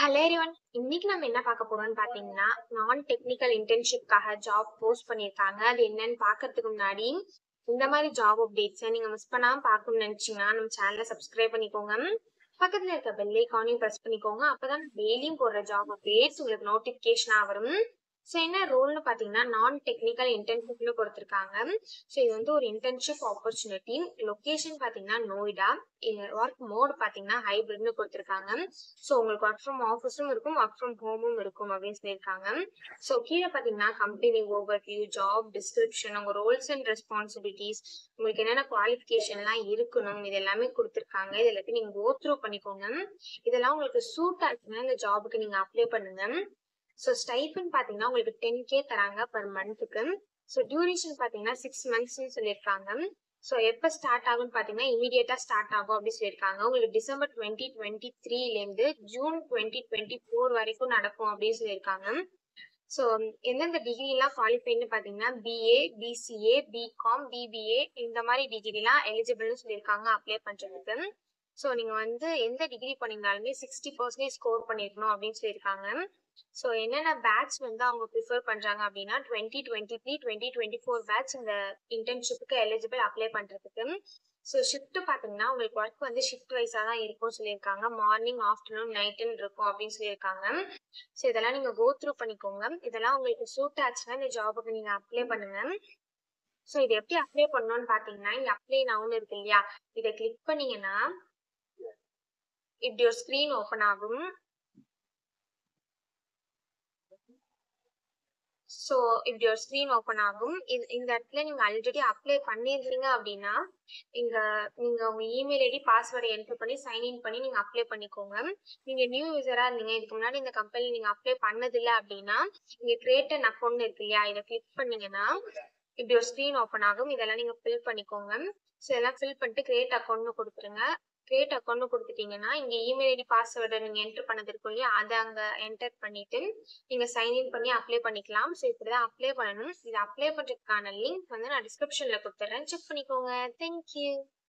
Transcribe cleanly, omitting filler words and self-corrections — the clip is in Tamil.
Hello everyone. இன்னைக்கு நம்ம என்ன பார்க்க போறோம்னு பாத்தீங்கன்னா, நான் டெக்னிக்கல் இன்டர்ன்ஷிப்காக ஜாப் போஸ்ட் பண்ணியிருக்காங்க. அது என்னன்னு பார்க்கறதுக்கு முன்னாடி இந்த மாதிரி ஜாப் அப்டேட்ஸை நீங்க மிஸ் பண்ணாம பார்க்கணும்னு நினைச்சீங்கன்னா நம்ம சேனலை சப்ஸ்கிரைப் பண்ணிக்கோங்க. பக்கத்துல இருக்க பெல் ஐக்கானையும் பிரஸ் பண்ணிக்கோங்க. அப்பதான் டெய்லியும் போடுற ஜாப் அப்டேட்ஸ் உங்களுக்கு நோட்டிபிகேஷனா வரும். ஸோ என்ன ரோல்னு பாத்தீங்கன்னா நான் டெக்னிக்கல் இன்டர்ன்ஷிப்ல கொடுத்துருக்காங்க. ஸோ இது வந்து ஒரு இன்டர்ன்ஷிப் ஆப்பர்ச்சுனிட்டி. லொகேஷன் பாத்தீங்கன்னா நோய்டா. ஒர்க் மோட் பாத்தீங்கன்னா ஹைபிரிட்னு கொடுத்துருக்காங்க. ஸோ உங்களுக்கு ஒர்க் ஃப்ரம் ஆஃபீஸும் இருக்கும், ஒர்க் ஃப்ரம் ஹோமும் இருக்கும் அப்படின்னு சொல்லியிருக்காங்க. ஸோ கீழே பார்த்தீங்கன்னா கம்பெனி ஓவர்வியூ, ஜாப் டிஸ்கிரிப்ஷன், உங்கள் ரோல்ஸ் அண்ட் ரெஸ்பான்சிபிலிட்டிஸ், உங்களுக்கு என்னென்ன குவாலிஃபிகேஷன்லாம் இருக்கணும், இது எல்லாமே கொடுத்துருக்காங்க. இது எல்லாத்தையும் நீங்கள் கோ த்ரூ பண்ணிக்கோங்க. இதெல்லாம் உங்களுக்கு சூட் ஆச்சுன்னா இந்த ஜாபுக்கு நீங்கள் அப்ளை பண்ணுங்க. ஸோ ஸ்டைஃபன் பார்த்தீங்கன்னா உங்களுக்கு 10K தராங்க பர் மந்த்துக்கு. ஸோ டியூரேஷன் பார்த்தீங்கன்னா 6 monthsன்னு சொல்லியிருக்காங்க. ஸோ எப்போ ஸ்டார்ட் ஆகும்னு பார்த்தீங்கன்னா இமீடியட்டா ஸ்டார்ட் ஆகும் அப்படின்னு சொல்லியிருக்காங்க. உங்களுக்கு டிசம்பர் 2023லேருந்து ஜூன் 2024 வரைக்கும் நடக்கும் அப்படின்னு சொல்லியிருக்காங்க. ஸோ எந்தெந்த டிகிரிலாம் குவாலிஃபைன்னு பார்த்தீங்கன்னா பிஏ, பிசிஏ, பிகாம், பிபிஏ இந்த மாதிரி டிகிரிலாம் எலிஜிபிள்னு சொல்லியிருக்காங்க அப்ளை பண்ணுறதுக்கு. ஸோ நீங்கள் வந்து எந்த டிகிரி பண்ணிங்கனாலுமே 60% ஸ்கோர் பண்ணியிருக்கணும் அப்படின்னு சொல்லியிருக்காங்க. ஸோ என்னென்ன பேட்ச் வந்து அவங்க ப்ரிஃபர் பண்ணுறாங்க அப்படின்னா 2023, 2024 பேட்ச் இந்த இன்டர்ன்ஷிப்புக்கு எலிஜிபிள் அப்ளை பண்ணுறதுக்கு. ஸோ ஷிஃப்ட் பார்த்தீங்கன்னா உங்களுக்கு ஒர்க் வந்து ஷிஃப்ட் வைஸாக தான் இருக்கும்னு சொல்லியிருக்காங்க. மார்னிங், ஆஃப்டர்நூன், நைட்டுன்னு இருக்கும் அப்படின்னு சொல்லியிருக்காங்க. ஸோ இதெல்லாம் நீங்கள் கோ த்ரூ பண்ணிக்கோங்க. இதெல்லாம் உங்களுக்கு சூட் ஆச்சுன்னா இந்த ஜாபுக்கு நீங்கள் அப்ளை பண்ணுங்க. ஸோ இது எப்படி அப்ளை பண்ணணும்னு பார்த்தீங்கன்னா இங்கே அப்ளை நவுன்னு இருக்கு இல்லையா, இதை கிளிக் பண்ணீங்கன்னா இப்படி ஒரு ஸ்க்ரீன் ஓப்பன் ஆகும். ஸோ இப்படி ஒரு ஸ்க்ரீன் ஓப்பன் ஆகும். இந்த இடத்துல நீங்க ஆல்ரெடி அப்ளை பண்ணியிருந்தீங்க அப்படின்னா நீங்க உங்க இமெயில் ஐடி, பாஸ்வேர்டை என்டர் பண்ணி சைன்இன் பண்ணி நீங்க அப்ளை பண்ணிக்கோங்க. நீங்க நியூ யூசரா இருந்தீங்க, இதுக்கு முன்னாடி இந்த கம்பெனி நீங்க அப்ளை பண்ணதில்லை அப்படின்னா இங்க கிரியேட் அன் அக்கௌண்ட் இருக்கு இல்லையா, இதை கிளிக் பண்ணீங்கன்னா இப்படி ஒரு ஸ்க்ரீன் ஓப்பன் ஆகும். இதெல்லாம் நீங்க ஃபில் பண்ணிக்கோங்க. ஸோ இதெல்லாம் ஃபில் பண்ணிட்டு கிரியேட் அக்கௌண்ட்னு கொடுத்துருங்க. கிரியேட் அக்கௌண்ட் கொடுத்துட்டீங்கன்னா இங்க இமெயில் ஐடி, பாஸ்வேர்டை நீங்க என்டர் பண்ணது இருக்கும் இல்லையா, அதை அங்க என்டர் பண்ணிட்டு நீங்க சைன்இன் பண்ணி அப்ளை பண்ணிக்கலாம். ஸோ இப்படிதான் அப்ளை பண்ணணும். இது அப்ளை பண்றதுக்கான லிங்க் வந்து நான் டிஸ்கிரிப்ஷன்ல கொடுத்துறேன், செக் பண்ணிக்கோங்க. தேங்க்யூ.